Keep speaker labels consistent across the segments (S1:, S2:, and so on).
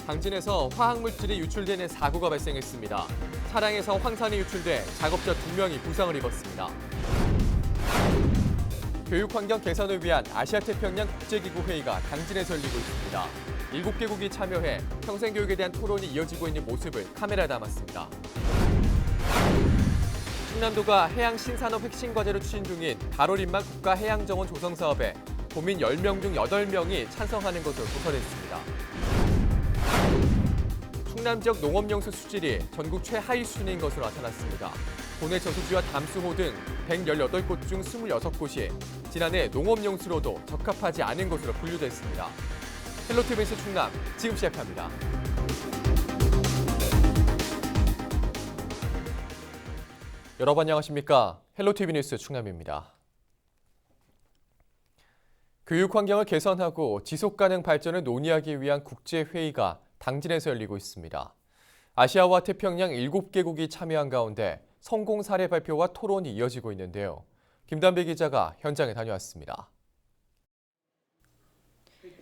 S1: 당진에서 화학물질이 유출되는 사고가 발생했습니다. 차량에서 황산이 유출돼 작업자 2명이 부상을 입었습니다. 교육환경 개선을 위한 아시아태평양 국제기구 회의가 당진에서 열리고 있습니다. 7개국이 참여해 평생교육에 대한 토론이 이어지고 있는 모습을 카메라에 담았습니다. 충남도가 해양신산업 핵심과제로 추진 중인 가로림만 국가해양정원 조성사업에 도민 10명 중 8명이 찬성하는 것으로 조사됐습니다. 충남 지역 농업용수 수질이 전국 최하위 수준인 것으로 나타났습니다. 도내 저수지와 담수호 등 118곳 중 26곳이 지난해 농업용수로도 적합하지 않은 것으로 분류됐습니다. 헬로티비 뉴스 충남 지금 시작합니다. 여러분 안녕하십니까? 헬로티비 뉴스 충남입니다. 교육 환경을 개선하고 지속가능 발전을 논의하기 위한 국제회의가 당진에서 열리고 있습니다. 아시아와 태평양 7개국이 참여한 가운데 성공 사례 발표와 토론이 이어지고 있는데요. 김단배 기자가 현장에 다녀왔습니다.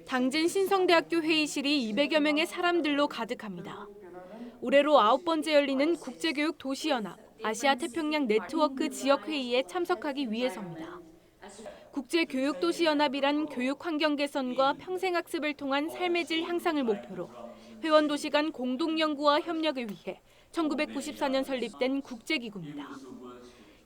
S2: 당진 신성대학교 회의실이 200여 명의 사람들로 가득합니다. 올해로 9번째 열리는 국제교육 도시연합 아시아 태평양 네트워크 지역회의에 참석하기 위해서입니다. 국제교육도시연합이란 교육 환경 개선과 평생학습을 통한 삶의 질 향상을 목표로 회원도시 간 공동연구와 협력을 위해 1994년 설립된 국제기구입니다.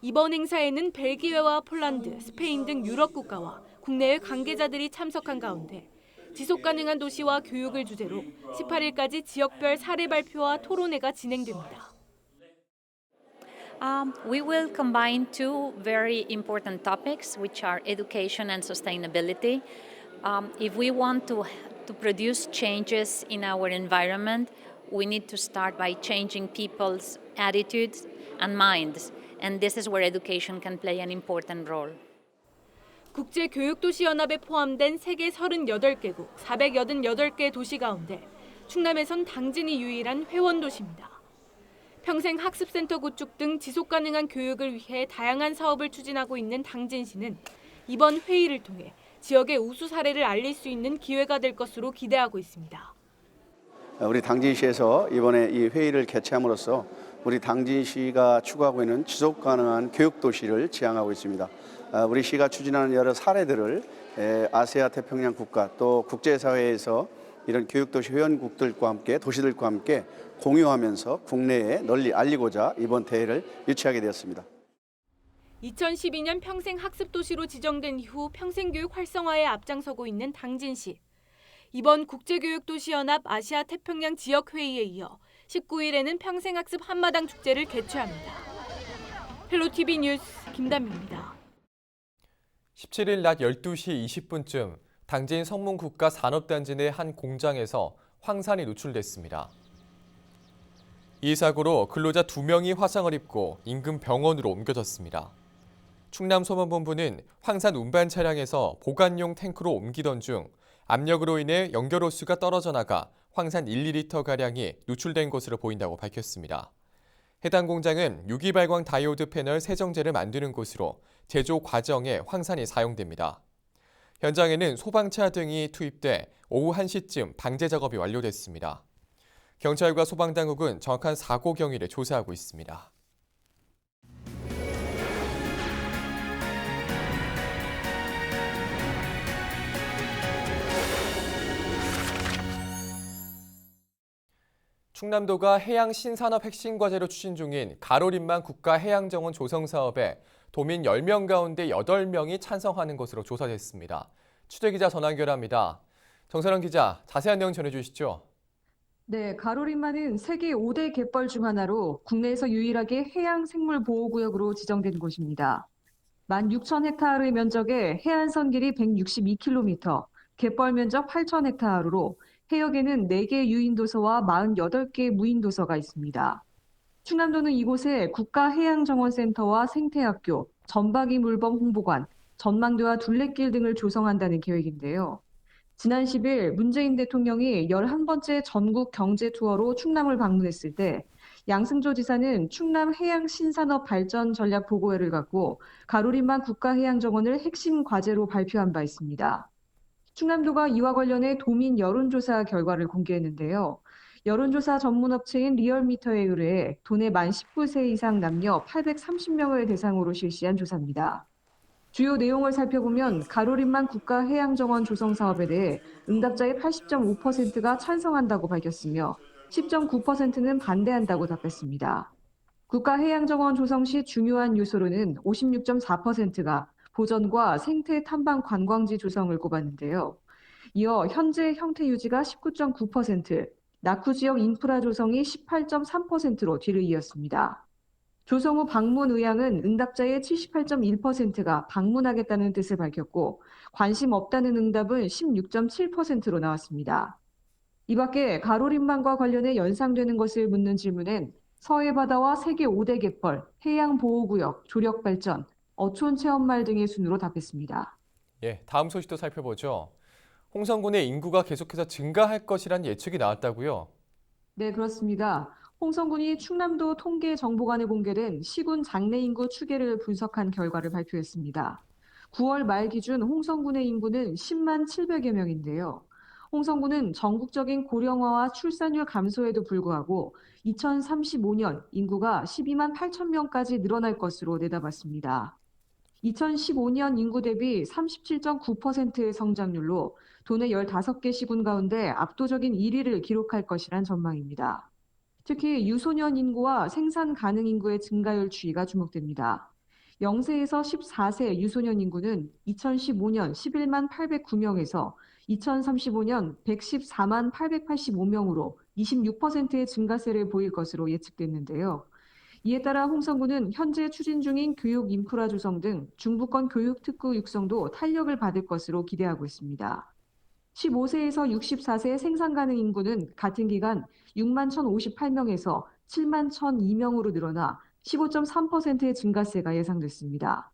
S2: 이번 행사에는 벨기에와 폴란드, 스페인 등 유럽 국가와 국내외 관계자들이 참석한 가운데 지속가능한 도시와 교육을 주제로 18일까지 지역별 사례 발표와 토론회가 진행됩니다.
S3: We will combine two very important topics, which are education and sustainability. If we want to produce changes in our environment, we need to start by changing people's attitudes and minds, and this is where education can play an important role.
S2: 국제교육도시연합에 포함된 세계 38개국 488개 도시 가운데 충남에선 당진이 유일한 회원도시입니다. 평생학습센터 구축 등 지속가능한 교육을 위해 다양한 사업을 추진하고 있는 당진시는 이번 회의를 통해 지역의 우수 사례를 알릴 수 있는 기회가 될 것으로 기대하고 있습니다.
S4: 우리 당진시에서 이번에 이 회의를 개최함으로써 우리 당진시가 추구하고 있는 지속가능한 교육도시를 지향하고 있습니다. 우리 시가 추진하는 여러 사례들을 아시아 태평양 국가 또 국제사회에서 이런 교육도시 회원국들과 함께 도시들과 함께 공유하면서 국내에 널리 알리고자 이번 대회를 유치하게 되었습니다.
S2: 2012년 평생학습도시로 지정된 이후 평생교육 활성화에 앞장서고 있는 당진시. 이번 국제교육도시연합 아시아 태평양 지역회의에 이어 19일에는 평생학습 한마당 축제를 개최합니다. 헬로티비 뉴스 김담입니다.
S1: 17일 낮 12시 20분쯤 당진 성문국가산업단지 내 한 공장에서 황산이 누출됐습니다. 이 사고로 근로자 2명이 화상을 입고 인근 병원으로 옮겨졌습니다. 충남소방본부는 황산 운반 차량에서 보관용 탱크로 옮기던 중 압력으로 인해 연결 호스가 떨어져 나가 황산 1~2리터가량이 누출된 것으로 보인다고 밝혔습니다. 해당 공장은 유기발광 다이오드 패널 세정제를 만드는 곳으로 제조 과정에 황산이 사용됩니다. 현장에는 소방차 등이 투입돼 오후 1시쯤 방제 작업이 완료됐습니다. 경찰과 소방당국은 정확한 사고 경위를 조사하고 있습니다. 충남도가 해양신산업 핵심과제로 추진 중인 가로림만 국가해양정원 조성사업에 도민 10명 가운데 8명이 찬성하는 것으로 조사됐습니다. 취재기자 전화 연결합니다. 정선영 기자, 자세한 내용 전해주시죠.
S5: 네, 가로림만은 세계 5대 갯벌 중 하나로 국내에서 유일하게 해양생물보호구역으로 지정된 곳입니다. 16,000헥타르의 면적에 해안선 길이 162km, 갯벌 면적 8,000헥타르로 해역에는 4개 유인도서와 48개 무인도서가 있습니다. 충남도는 이곳에 국가해양정원센터와 생태학교, 전박이 물범 홍보관, 전망대와 둘레길 등을 조성한다는 계획인데요. 지난 10일 문재인 대통령이 11번째 전국 경제 투어로 충남을 방문했을 때 양승조 지사는 충남 해양 신산업 발전 전략 보고회를 갖고 가로림만 국가해양정원을 핵심 과제로 발표한 바 있습니다. 충남도가 이와 관련해 도민 여론조사 결과를 공개했는데요. 여론조사 전문업체인 리얼미터에 의뢰해 도내 만 19세 이상 남녀 830명을 대상으로 실시한 조사입니다. 주요 내용을 살펴보면 가로림만 국가해양정원 조성 사업에 대해 응답자의 80.5%가 찬성한다고 밝혔으며 10.9%는 반대한다고 답했습니다. 국가해양정원 조성 시 중요한 요소로는 56.4%가 보전과 생태 탐방 관광지 조성을 꼽았는데요. 이어 현재 형태 유지가 19.9%, 낙후 지역 인프라 조성이 18.3%로 뒤를 이었습니다. 조성 후 방문 의향은 응답자의 78.1%가 방문하겠다는 뜻을 밝혔고 관심 없다는 응답은 16.7%로 나왔습니다. 이 밖에 가로림만과 관련해 연상되는 것을 묻는 질문엔 서해바다와 세계 5대 갯벌, 해양보호구역, 조력발전, 어촌체험말 등의 순으로 답했습니다.
S1: 예, 다음 소식도 살펴보죠. 홍성군의 인구가 계속해서 증가할 것이란 예측이 나왔다고요?
S5: 네, 그렇습니다. 홍성군이 충남도 통계정보관에 공개된 시군 장래 인구 추계를 분석한 결과를 발표했습니다. 9월 말 기준 홍성군의 인구는 10만 700여 명인데요. 홍성군은 전국적인 고령화와 출산율 감소에도 불구하고 2035년 인구가 12만 8천 명까지 늘어날 것으로 내다봤습니다. 2015년 인구 대비 37.9%의 성장률로 도내 15개 시군 가운데 압도적인 1위를 기록할 것이란 전망입니다. 특히 유소년 인구와 생산 가능 인구의 증가율 추이가 주목됩니다. 0세에서 14세 유소년 인구는 2015년 11만 809명에서 2035년 114만 885명으로 26%의 증가세를 보일 것으로 예측됐는데요. 이에 따라 홍성군은 현재 추진 중인 교육 인프라 조성 등 중부권 교육 특구 육성도 탄력을 받을 것으로 기대하고 있습니다. 15세에서 64세 생산 가능 인구는 같은 기간 6만 1,058명에서 7만 1,002명으로 늘어나 15.3%의 증가세가 예상됐습니다.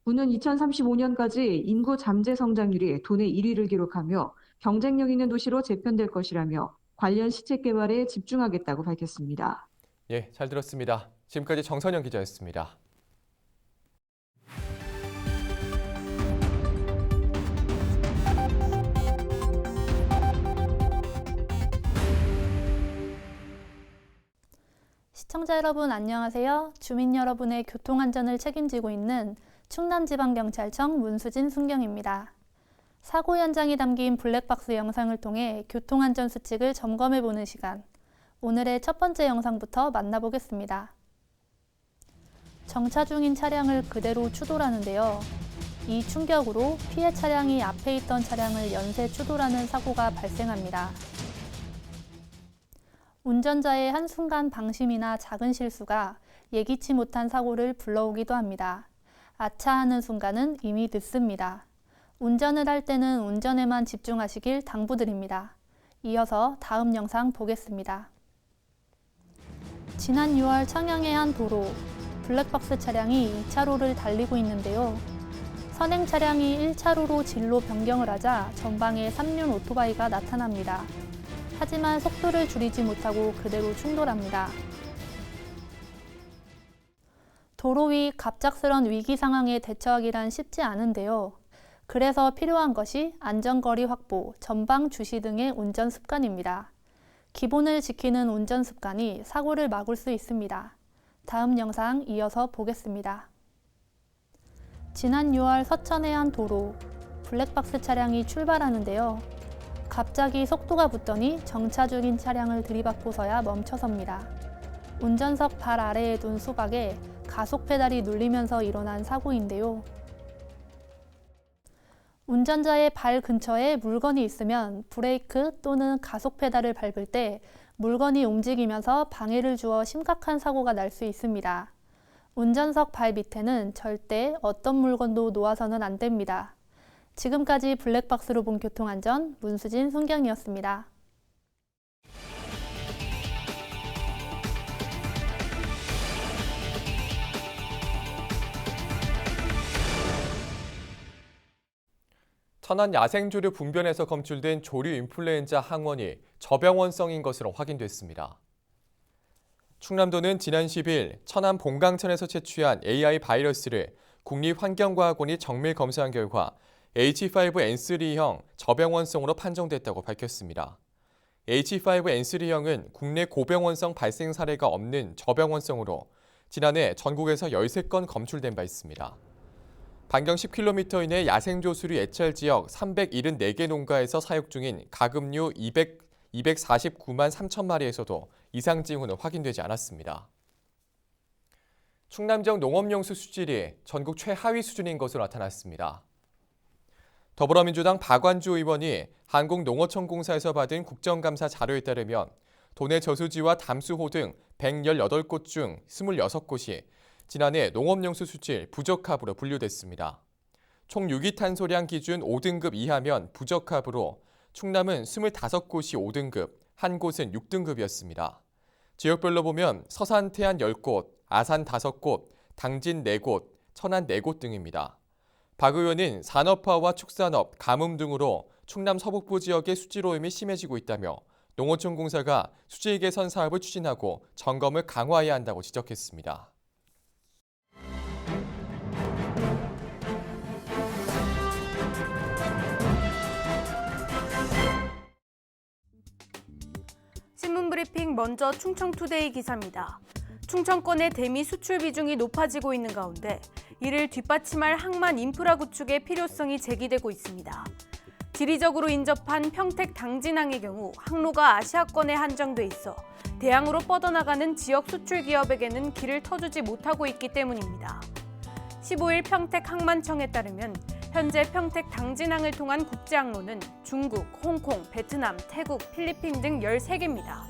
S5: 군은 2035년까지 인구 잠재 성장률이 도내 1위를 기록하며 경쟁력 있는 도시로 재편될 것이라며 관련 시책 개발에 집중하겠다고 밝혔습니다.
S1: 예, 잘 들었습니다. 지금까지 정선영 기자였습니다.
S6: 시청자 여러분 안녕하세요. 주민 여러분의 교통안전을 책임지고 있는 충남지방경찰청 문수진 순경입니다. 사고 현장이 담긴 블랙박스 영상을 통해 교통안전 수칙을 점검해보는 시간. 오늘의 첫 번째 영상부터 만나보겠습니다. 정차 중인 차량을 그대로 추돌하는데요. 이 충격으로 피해 차량이 앞에 있던 차량을 연쇄 추돌하는 사고가 발생합니다. 운전자의 한순간 방심이나 작은 실수가 예기치 못한 사고를 불러오기도 합니다. 아차하는 순간은 이미 늦습니다. 운전을 할 때는 운전에만 집중하시길 당부드립니다. 이어서 다음 영상 보겠습니다. 지난 6월 창양의 한 도로, 블랙박스 차량이 2차로를 달리고 있는데요. 선행 차량이 1차로로 진로 변경을 하자 전방에 3륜 오토바이가 나타납니다. 하지만 속도를 줄이지 못하고 그대로 충돌합니다. 도로 위 갑작스런 위기 상황에 대처하기란 쉽지 않은데요. 그래서 필요한 것이 안전거리 확보, 전방 주시 등의 운전 습관입니다. 기본을 지키는 운전 습관이 사고를 막을 수 있습니다. 다음 영상 이어서 보겠습니다. 지난 6월 서천의 한 도로, 블랙박스 차량이 출발하는데요. 갑자기 속도가 붙더니 정차 중인 차량을 들이받고서야 멈춰섭니다. 운전석 발 아래에 둔 수박에 가속 페달이 눌리면서 일어난 사고인데요. 운전자의 발 근처에 물건이 있으면 브레이크 또는 가속 페달을 밟을 때 물건이 움직이면서 방해를 주어 심각한 사고가 날 수 있습니다. 운전석 발 밑에는 절대 어떤 물건도 놓아서는 안 됩니다. 지금까지 블랙박스로 본 교통안전 문수진 순경이었습니다.
S1: 천안 야생조류 분변에서 검출된 조류 인플루엔자 항원이 저병원성인 것으로 확인됐습니다. 충남도는 지난 10일 천안 봉강천에서 채취한 AI 바이러스를 국립환경과학원이 정밀 검사한 결과 H5N3형 저병원성으로 판정됐다고 밝혔습니다. H5N3형은 국내 고병원성 발생 사례가 없는 저병원성으로 지난해 전국에서 13건 검출된 바 있습니다. 반경 10km 이내 야생조수류 애찰 지역 374개 농가에서 사육 중인 가금류 249만 3천 마리에서도 이상 징후는 확인되지 않았습니다. 충남 지역 농업용수 수질이 전국 최하위 수준인 것으로 나타났습니다. 더불어민주당 박완주 의원이 한국농어촌공사에서 받은 국정감사 자료에 따르면 도내 저수지와 담수호 등 118곳 중 26곳이 지난해 농업용수 수질 부적합으로 분류됐습니다. 총 유기탄소량 기준 5등급 이하면 부적합으로 충남은 25곳이 5등급, 한 곳은 6등급이었습니다. 지역별로 보면 서산 태안 10곳, 아산 5곳, 당진 4곳, 천안 4곳 등입니다. 박 의원은 산업화와 축산업, 가뭄 등으로 충남 서북부 지역의 수질 오염이 심해지고 있다며 농어촌공사가 수질 개선 사업을 추진하고 점검을 강화해야 한다고 지적했습니다.
S2: 신문브리핑 먼저 충청투데이 기사입니다. 충청권의 대미 수출 비중이 높아지고 있는 가운데 이를 뒷받침할 항만 인프라 구축의 필요성이 제기되고 있습니다. 지리적으로 인접한 평택 당진항의 경우 항로가 아시아권에 한정돼 있어 대항으로 뻗어나가는 지역 수출 기업에게는 길을 터주지 못하고 있기 때문입니다. 15일 평택항만청에 따르면 현재 평택 당진항을 통한 국제항로는 중국, 홍콩, 베트남, 태국, 필리핀 등 13개입니다.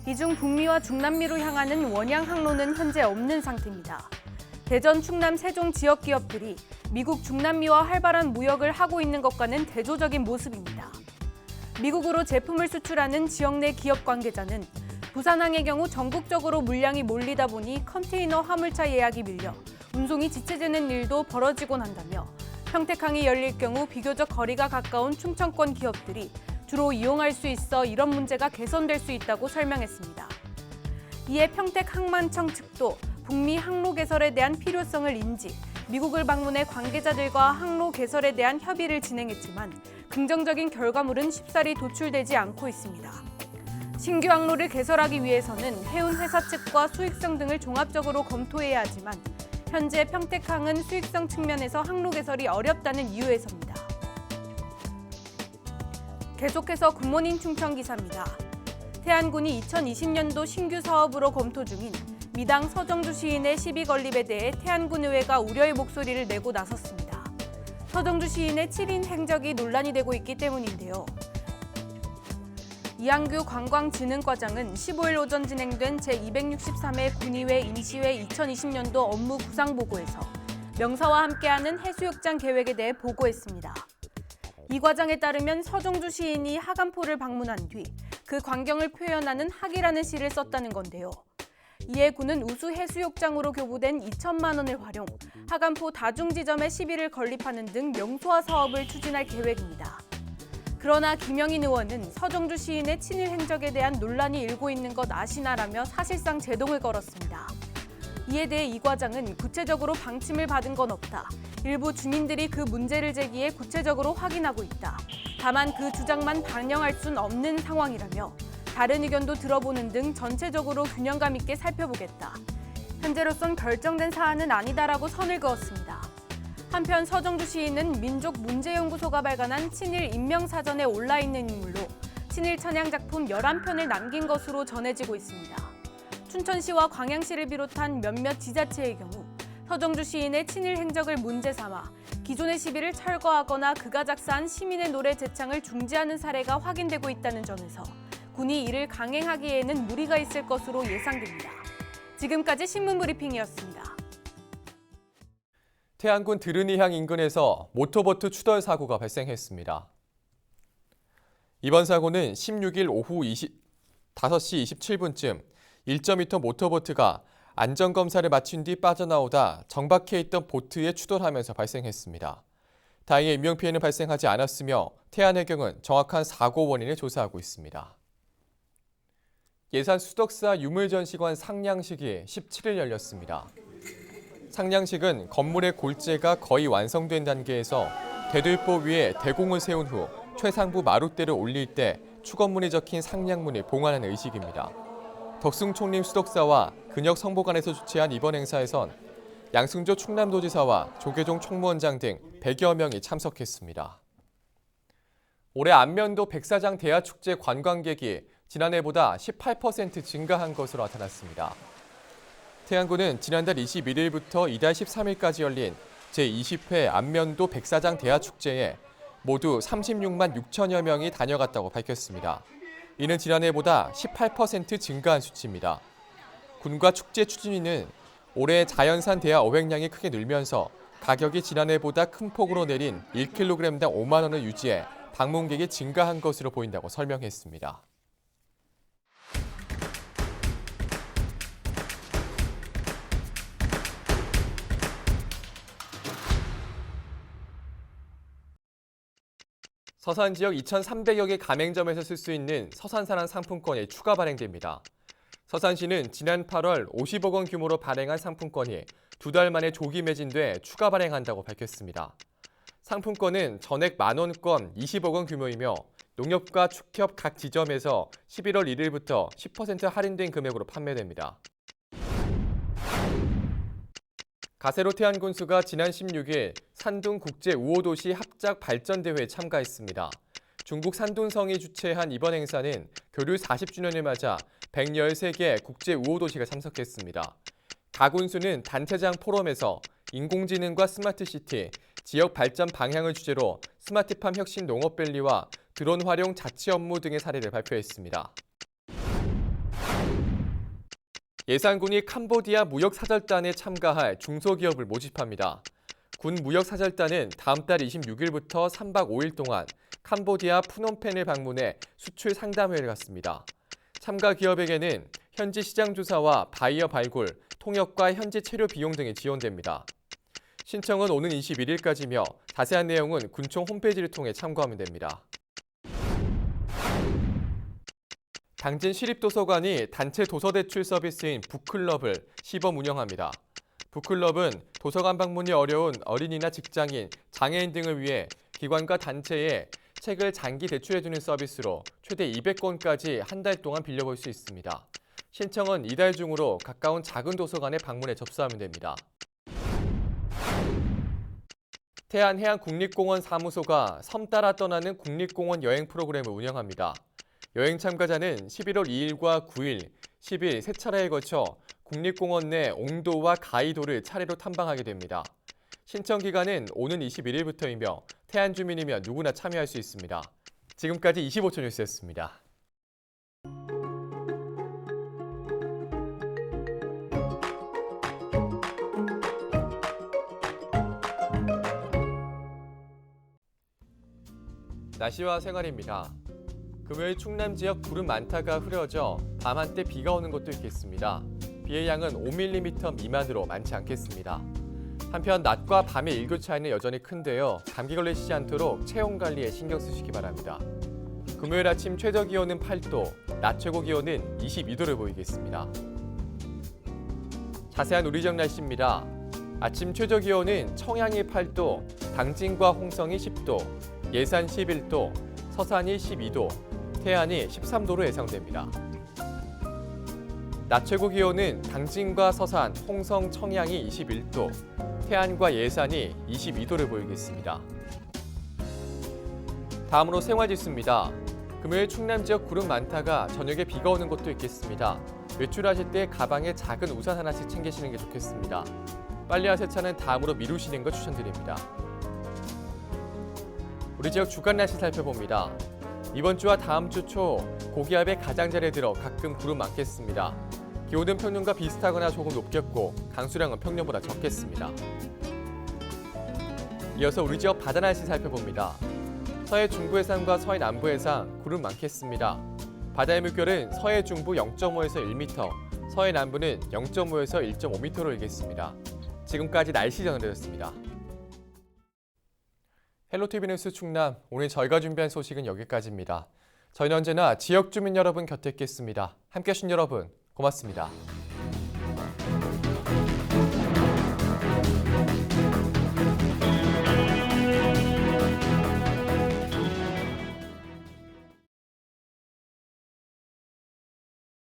S2: 이 중 북미와 중남미로 향하는 원양 항로는 현재 없는 상태입니다. 대전, 충남, 세종 지역 기업들이 미국 중남미와 활발한 무역을 하고 있는 것과는 대조적인 모습입니다. 미국으로 제품을 수출하는 지역 내 기업 관계자는 부산항의 경우 전국적으로 물량이 몰리다 보니 컨테이너 화물차 예약이 밀려 운송이 지체되는 일도 벌어지곤 한다며 평택항이 열릴 경우 비교적 거리가 가까운 충청권 기업들이 주로 이용할 수 있어 이런 문제가 개선될 수 있다고 설명했습니다. 이에 평택항만청 측도 북미 항로 개설에 대한 필요성을 인지, 미국을 방문해 관계자들과 항로 개설에 대한 협의를 진행했지만 긍정적인 결과물은 쉽사리 도출되지 않고 있습니다. 신규 항로를 개설하기 위해서는 해운 회사 측과 수익성 등을 종합적으로 검토해야 하지만 현재 평택항은 수익성 측면에서 항로 개설이 어렵다는 이유에서입니다. 계속해서 굿모닝 충청 기사입니다. 태안군이 2020년도 신규 사업으로 검토 중인 미당 서정주 시인의 시비 건립에 대해 태안군 의회가 우려의 목소리를 내고 나섰습니다. 서정주 시인의 7인 행적이 논란이 되고 있기 때문인데요. 이한규 관광진흥과장은 15일 오전 진행된 제263회 군의회 임시회 2020년도 업무 구상보고에서 명사와 함께하는 해수욕장 계획에 대해 보고했습니다. 이 과장에 따르면 서정주 시인이 하간포를 방문한 뒤 그 광경을 표현하는 학이라는 시를 썼다는 건데요. 이에 군은 우수 해수욕장으로 교부된 2천만 원을 활용, 하간포 다중지점에 시비를 건립하는 등 명소화 사업을 추진할 계획입니다. 그러나 김영인 의원은 서정주 시인의 친일 행적에 대한 논란이 일고 있는 것 아시나라며 사실상 제동을 걸었습니다. 이에 대해 이 과장은 구체적으로 방침을 받은 건 없다. 일부 주민들이 그 문제를 제기해 구체적으로 확인하고 있다. 다만 그 주장만 반영할 순 없는 상황이라며 다른 의견도 들어보는 등 전체적으로 균형감 있게 살펴보겠다. 현재로선 결정된 사안은 아니다라고 선을 그었습니다. 한편 서정주 시인은 민족문제연구소가 발간한 친일 인명사전에 올라있는 인물로 친일 찬양 작품 11편을 남긴 것으로 전해지고 있습니다. 춘천시와 광양시를 비롯한 몇몇 지자체의 경우 서정주 시인의 친일 행적을 문제 삼아 기존의 시비를 철거하거나 그가 작사한 시민의 노래 제창을 중지하는 사례가 확인되고 있다는 점에서 군이 이를 강행하기에는 무리가 있을 것으로 예상됩니다. 지금까지 신문브리핑이었습니다.
S1: 태안군 드르니항 인근에서 모터보트 추돌 사고가 발생했습니다. 이번 사고는 16일 오후 5시 27분쯤 1.2톤 모터보트가 안전검사를 마친 뒤 빠져나오다 정박해 있던 보트에 추돌하면서 발생했습니다. 다행히 인명피해는 발생하지 않았으며 태안해경은 정확한 사고 원인을 조사하고 있습니다. 예산 수덕사 유물전시관 상량식이 17일 열렸습니다. 상량식은 건물의 골재가 거의 완성된 단계에서 대들보 위에 대공을 세운 후 최상부 마룻대를 올릴 때 축원문이 적힌 상량문을 봉안하는 의식입니다. 덕승 총림 수덕사와 근역 성보관에서 주최한 이번 행사에선 양승조 충남도지사와 조계종 총무원장 등 100여 명이 참석했습니다. 올해 안면도 백사장 대하축제 관광객이 지난해보다 18% 증가한 것으로 나타났습니다. 태안군은 지난달 21일부터 이달 13일까지 열린 제20회 안면도 백사장 대하축제에 모두 36만 6천여 명이 다녀갔다고 밝혔습니다. 이는 지난해보다 18% 증가한 수치입니다. 군과 축제 추진위는 올해 자연산 대하 어획량이 크게 늘면서 가격이 지난해보다 큰 폭으로 내린 1kg당 5만 원을 유지해 방문객이 증가한 것으로 보인다고 설명했습니다. 서산 지역 2,300여 개 가맹점에서 쓸 수 있는 서산사랑 상품권이 추가 발행됩니다. 서산시는 지난 8월 50억 원 규모로 발행한 상품권이 2달 만에 조기 매진돼 추가 발행한다고 밝혔습니다. 상품권은 전액 만원권 20억 원 규모이며 농협과 축협 각 지점에서 11월 1일부터 10% 할인된 금액으로 판매됩니다. 가세로 태안군수가 지난 16일 산둥 국제 우호도시 합작 발전대회에 참가했습니다. 중국 산둥성이 주최한 이번 행사는 교류 40주년을 맞아 113개 국제 우호도시가 참석했습니다. 가군수는 단체장 포럼에서 인공지능과 스마트시티, 지역 발전 방향을 주제로 스마트팜 혁신 농업밸리와 드론 활용 자치 업무 등의 사례를 발표했습니다. 예산군이 캄보디아 무역사절단에 참가할 중소기업을 모집합니다. 군 무역사절단은 다음 달 26일부터 3박 5일 동안 캄보디아 푸놈펜을 방문해 수출 상담회를 갖습니다. 참가 기업에게는 현지 시장 조사와 바이어 발굴, 통역과 현지 체류 비용 등이 지원됩니다. 신청은 오는 21일까지며 자세한 내용은 군청 홈페이지를 통해 참고하면 됩니다. 당진 시립도서관이 단체 도서대출 서비스인 북클럽을 시범 운영합니다. 북클럽은 도서관 방문이 어려운 어린이나 직장인, 장애인 등을 위해 기관과 단체에 책을 장기 대출해주는 서비스로 최대 200권까지 한 달 동안 빌려볼 수 있습니다. 신청은 이달 중으로 가까운 작은 도서관에 방문해 접수하면 됩니다. 태안해양국립공원 사무소가 섬 따라 떠나는 국립공원 여행 프로그램을 운영합니다. 여행 참가자는 11월 2일과 9일, 10일 세 차례에 걸쳐 국립공원 내 옹도와 가이도를 차례로 탐방하게 됩니다. 신청 기간은 오는 21일부터이며 태안 주민이면 누구나 참여할 수 있습니다. 지금까지 25초 뉴스였습니다. 날씨와 생활입니다. 금요일 충남 지역 구름 많다가 흐려져 밤 한때 비가 오는 곳도 있겠습니다. 비의 양은 5mm 미만으로 많지 않겠습니다. 한편 낮과 밤의 일교 차이는 여전히 큰데요. 감기 걸리시지 않도록 체온 관리에 신경 쓰시기 바랍니다. 금요일 아침 최저 기온은 8도, 낮 최고 기온은 22도를 보이겠습니다. 자세한 우리 지역 날씨입니다. 아침 최저 기온은 청양이 8도, 당진과 홍성이 10도, 예산 11도, 서산이 12도, 태안이 13도로 예상됩니다. 낮 최고 기온은 당진과 서산, 홍성, 청양이 21도, 태안과 예산이 22도를 보이겠습니다. 다음으로 생활지수입니다. 금요일 충남 지역 구름 많다가 저녁에 비가 오는 곳도 있겠습니다. 외출하실 때 가방에 작은 우산 하나씩 챙기시는 게 좋겠습니다. 빨래와 세차는 다음으로 미루시는 것 추천드립니다. 우리 지역 주간 날씨 살펴봅니다. 이번 주와 다음 주 초 고기압의 가장자리에 들어 가끔 구름 많겠습니다. 기온은 평년과 비슷하거나 조금 높겠고 강수량은 평년보다 적겠습니다. 이어서 우리 지역 바다 날씨 살펴봅니다. 서해 중부 해상과 서해 남부 해상 구름 많겠습니다. 바다의 물결은 서해 중부 0.5에서 1m, 서해 남부는 0.5에서 1.5m로 일겠습니다. 지금까지 날씨 전해드렸습니다. 헬로티비 뉴스 충남, 오늘 저희가 준비한 소식은 여기까지입니다. 저희는 언제나 지역 주민 여러분 곁에 있겠습니다. 함께해 주신 여러분 고맙습니다.